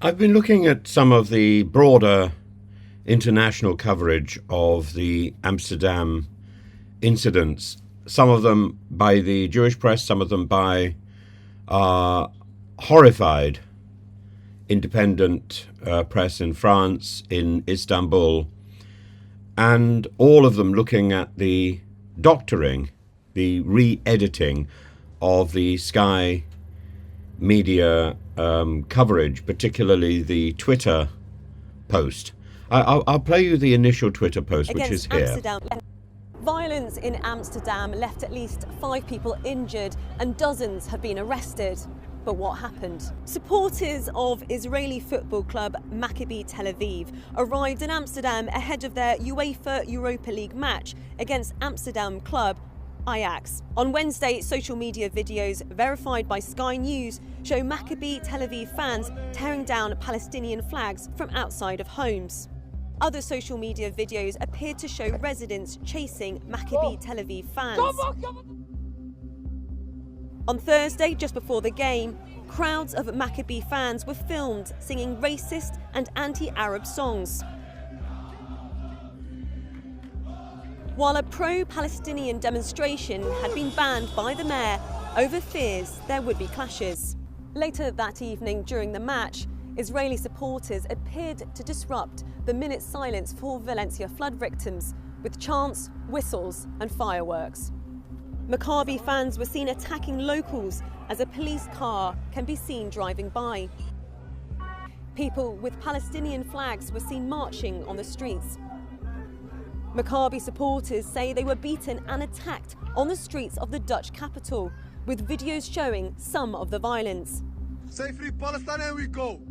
I've been looking at some of the broader international coverage of the Amsterdam incidents, some of them by the Jewish press, some of them by horrified independent press in France, in Istanbul, and all of them looking at the doctoring, the re-editing of the Sky media coverage, particularly the Twitter post. I'll play you the initial Twitter post, which is here. Amsterdam. Violence in Amsterdam left at least 5 people injured and dozens have been arrested. But what happened? Supporters of Israeli football club Maccabi Tel Aviv arrived in Amsterdam ahead of their UEFA Europa League match against Amsterdam club Ajax. On Wednesday, social media videos verified by Sky News show Maccabi Tel Aviv fans tearing down Palestinian flags from outside of homes. Other social media videos appeared to show residents chasing Maccabi Tel Aviv fans. On Thursday, just before the game, crowds of Maccabi fans were filmed singing racist and anti-Arab songs. While a pro-Palestinian demonstration had been banned by the mayor over fears there would be clashes. Later that evening during the match, Israeli supporters appeared to disrupt the minute silence for Valencia flood victims with chants, whistles and fireworks. Maccabi fans were seen attacking locals as a police car can be seen driving by. People with Palestinian flags were seen marching on the streets. Maccabi supporters say they were beaten and attacked on the streets of the Dutch capital, with videos showing some of the violence. Say free Palestine and we go.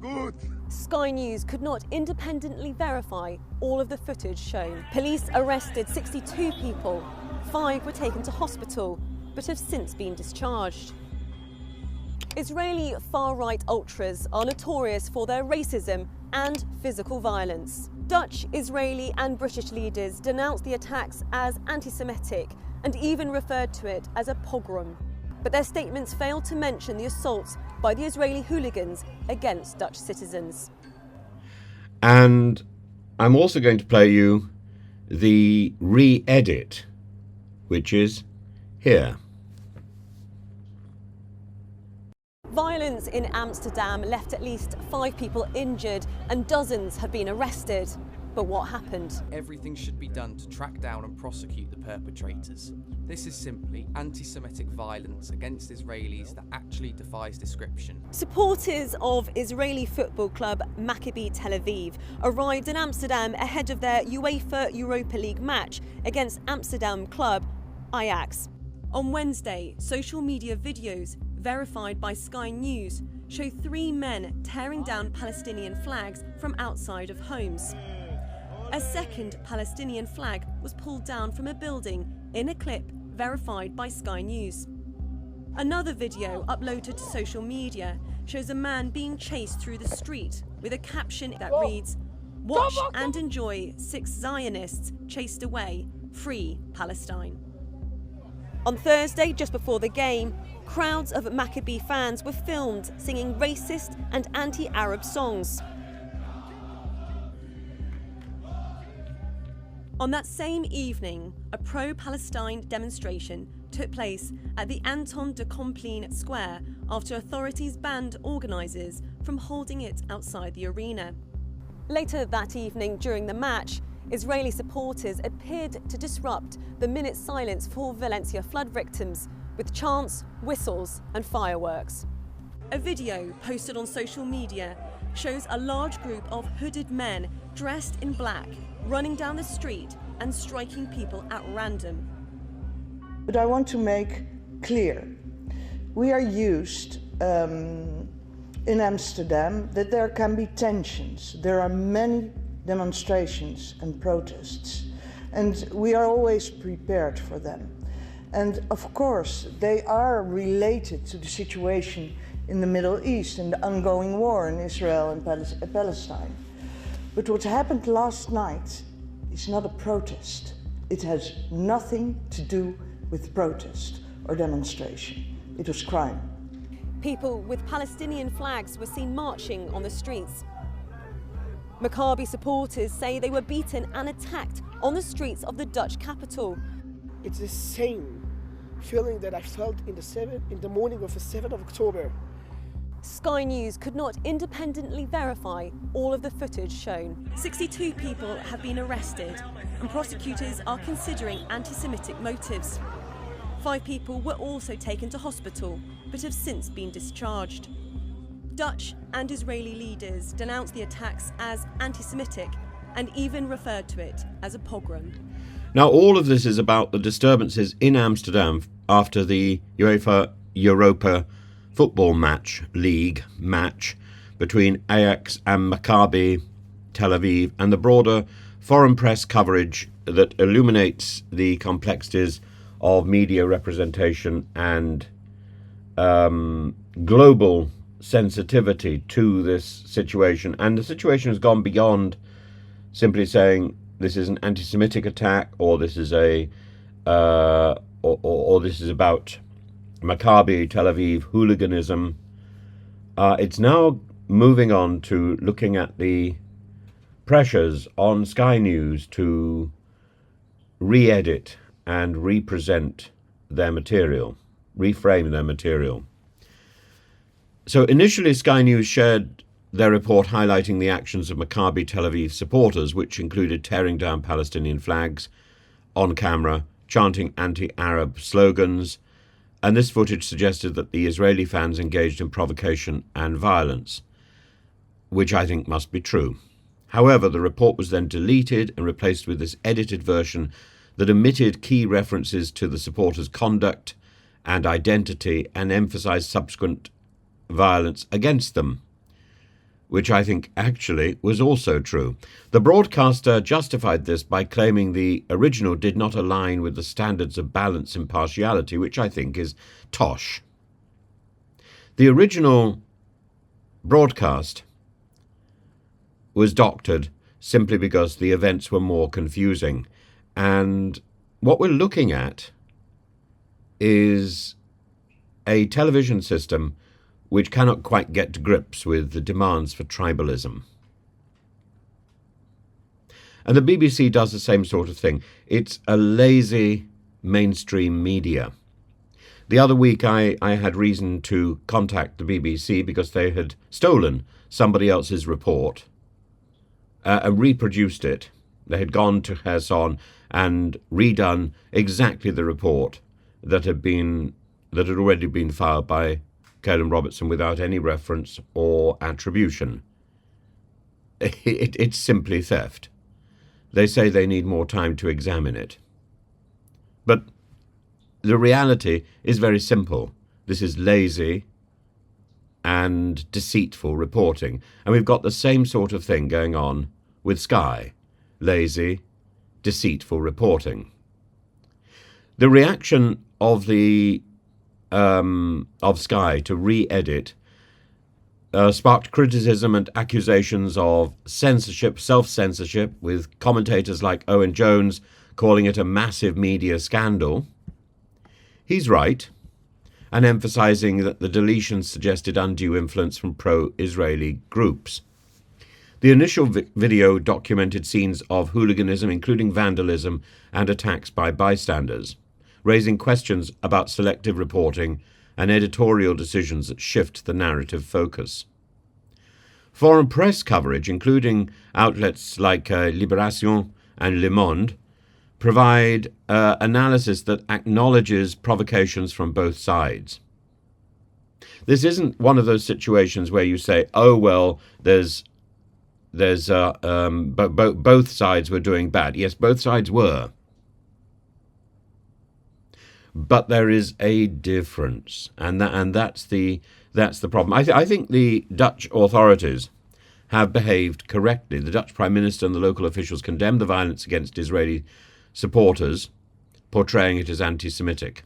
Good. Sky News could not independently verify all of the footage shown. Police arrested 62 people. 5 were taken to hospital, but have since been discharged. Israeli far-right ultras are notorious for their racism and physical violence. Dutch, Israeli and British leaders denounced the attacks as anti-Semitic and even referred to it as a pogrom. But their statements failed to mention the assaults by the Israeli hooligans against Dutch citizens. And I'm also going to play you the re-edit, which is here. Violence in Amsterdam left at least 5 people injured and dozens have been arrested. But what happened? Everything should be done to track down and prosecute the perpetrators. This is simply anti-Semitic violence against Israelis that actually defies description. Supporters of Israeli football club Maccabi Tel Aviv arrived in Amsterdam ahead of their UEFA Europa League match against Amsterdam club Ajax. On Wednesday, social media videos verified by Sky News show 3 men tearing down Palestinian flags from outside of homes. A second Palestinian flag was pulled down from a building in a clip verified by Sky News. Another video uploaded to social media shows a man being chased through the street with a caption that reads, "Watch and enjoy 6 Zionists chased away, free Palestine." On Thursday, just before the game, crowds of Maccabi fans were filmed singing racist and anti-Arab songs. On that same evening, a pro-Palestine demonstration took place at the Anton de Compline Square after authorities banned organisers from holding it outside the arena. Later that evening during the match, Israeli supporters appeared to disrupt the minute silence for Valencia flood victims with chants, whistles and fireworks. A video posted on social media shows a large group of hooded men dressed in black running down the street and striking people at random. But I want to make clear, we are used in Amsterdam that there can be tensions. There are many demonstrations and protests, and we are always prepared for them. And of course, they are related to the situation in the Middle East and the ongoing war in Israel and Palestine. But what happened last night is not a protest. It has nothing to do with protest or demonstration. It was crime. People with Palestinian flags were seen marching on the streets. Maccabi supporters say they were beaten and attacked on the streets of the Dutch capital. It's the same feeling that I felt in the morning of the 7th of October. Sky News could not independently verify all of the footage shown. 62 people have been arrested and prosecutors are considering anti-Semitic motives. 5 people were also taken to hospital but have since been discharged. Dutch and Israeli leaders denounced the attacks as anti-Semitic and even referred to it as a pogrom. Now, all of this is about the disturbances in Amsterdam after the UEFA Europa football league match between Ajax and Maccabi Tel Aviv, and the broader foreign press coverage that illuminates the complexities of media representation and global sensitivity to this situation. And the situation has gone beyond simply saying this is an anti-Semitic attack, or this is or this is about Maccabi Tel Aviv hooliganism. It's now moving on to looking at the pressures on Sky News to re-edit and represent their material, reframe their material. So initially, Sky News shared their report highlighting the actions of Maccabi Tel Aviv supporters, which included tearing down Palestinian flags on camera, chanting anti-Arab slogans, and this footage suggested that the Israeli fans engaged in provocation and violence, which I think must be true. However, the report was then deleted and replaced with this edited version that omitted key references to the supporters' conduct and identity and emphasized subsequent violence against them, which I think actually was also true. The broadcaster justified this by claiming the original did not align with the standards of balance and impartiality, which I think is tosh. The original broadcast was doctored simply because the events were more confusing. And what we're looking at is a television system which cannot quite get to grips with the demands for tribalism. And the BBC does the same sort of thing. It's a lazy mainstream media. The other week I had reason to contact the BBC because they had stolen somebody else's report and reproduced it. They had gone to Kherson and redone exactly the report that had already been filed by Caelan Robertson without any reference or attribution. It's simply theft. They say they need more time to examine it. But the reality is very simple. This is lazy and deceitful reporting. And we've got the same sort of thing going on with Sky. Lazy, deceitful reporting. The reaction of Sky to re-edit sparked criticism and accusations of censorship, self-censorship, with commentators like Owen Jones calling it a massive media scandal. He's right, and emphasising that the deletions suggested undue influence from pro-Israeli groups. The initial video documented scenes of hooliganism, including vandalism and attacks by bystanders, raising questions about selective reporting and editorial decisions that shift the narrative focus. Foreign press coverage, including outlets like Libération and Le Monde, provide analysis that acknowledges provocations from both sides. This isn't one of those situations where you say, oh, well, both sides were doing bad. Yes, both sides were. But there is a difference, and that's the problem. I think the Dutch authorities have behaved correctly. The Dutch Prime Minister and the local officials condemned the violence against Israeli supporters, portraying it as anti-Semitic.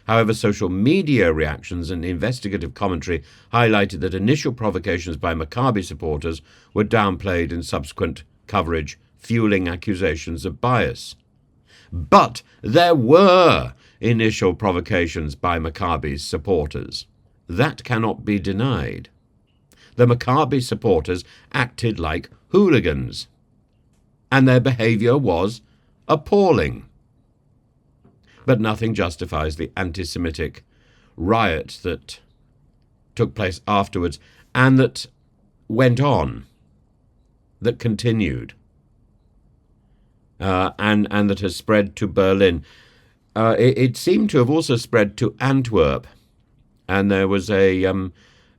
However, social media reactions and investigative commentary highlighted that initial provocations by Maccabi supporters were downplayed in subsequent coverage, fueling accusations of bias. But there were initial provocations by Maccabi's supporters, that cannot be denied. The Maccabi supporters acted like hooligans, and their behaviour was appalling. But nothing justifies the anti-Semitic riot that took place afterwards and that went on, that continued, and that has spread to Berlin. It seemed to have also spread to Antwerp, and there was and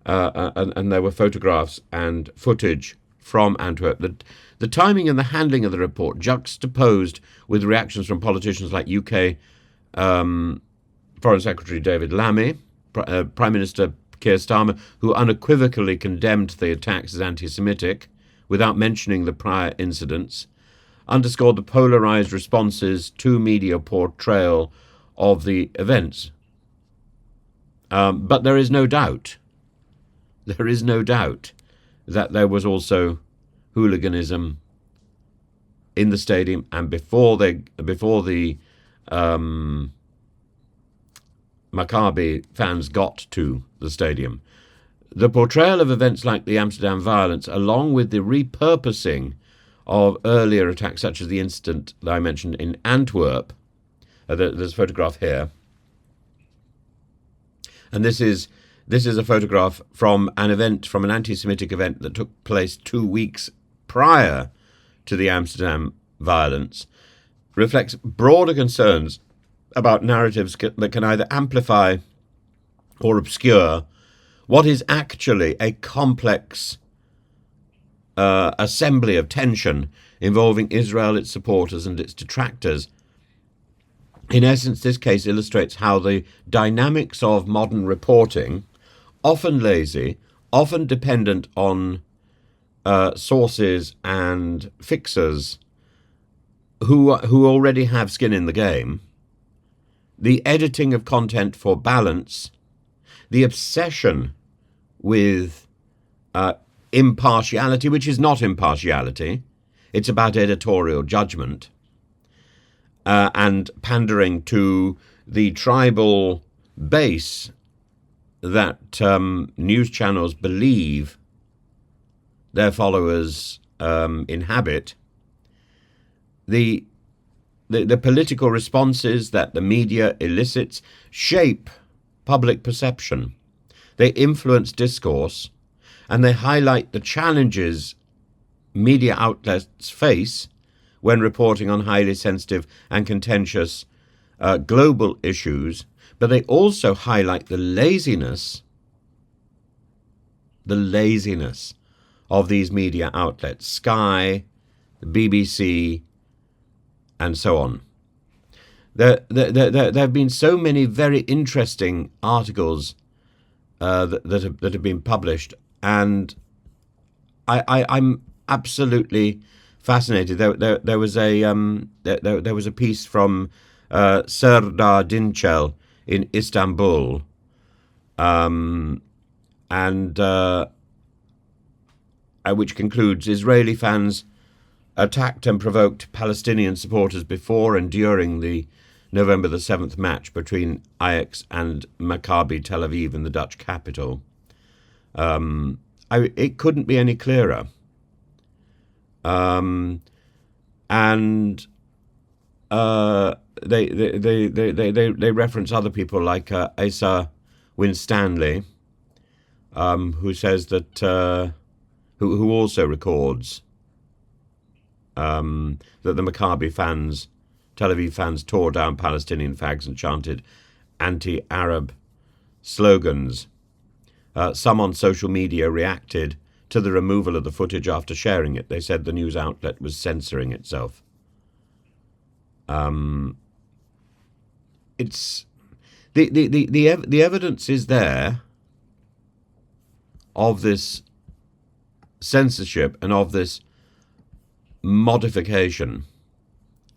there were photographs and footage from Antwerp. The timing and the handling of the report, juxtaposed with reactions from politicians like UK Foreign Secretary David Lammy, Prime Minister Keir Starmer, who unequivocally condemned the attacks as anti-Semitic without mentioning the prior incidents, underscored the polarised responses to media portrayal of the events. But there is no doubt that there was also hooliganism in the stadium and before the Maccabi fans got to the stadium. The portrayal of events like the Amsterdam violence, along with the repurposing of earlier attacks such as the incident that I mentioned in Antwerp, there's a photograph here, and this is a photograph from an anti-Semitic event that took place 2 weeks prior to the Amsterdam violence, reflects broader concerns about narratives that can either amplify or obscure what is actually a complex assembly of tension involving Israel, its supporters and its detractors. In essence, this case illustrates how the dynamics of modern reporting, often lazy, often dependent on sources and fixers who already have skin in the game, the editing of content for balance, the obsession with impartiality, which is not impartiality, it's about editorial judgment, and pandering to the tribal base that news channels believe their followers inhabit, the political responses that the media elicits shape public perception. They influence discourse, and they highlight the challenges media outlets face when reporting on highly sensitive and contentious global issues, but they also highlight the laziness of these media outlets, Sky, the BBC, and so on. There have been so many very interesting articles that have been published, and I'm absolutely fascinated. There was a piece from Serdar Dinçel in Istanbul, which concludes Israeli fans attacked and provoked Palestinian supporters before and during the November the 7th match between Ajax and Maccabi Tel Aviv in the Dutch capital. It couldn't be any clearer. And they reference other people like Asa Winstanley, who says that who also records that the Maccabi fans, Tel Aviv fans, tore down Palestinian flags and chanted anti-Arab slogans. Some on social media reacted to the removal of the footage after sharing it. They said the news outlet was censoring itself. It's the evidence is there of this censorship and of this modification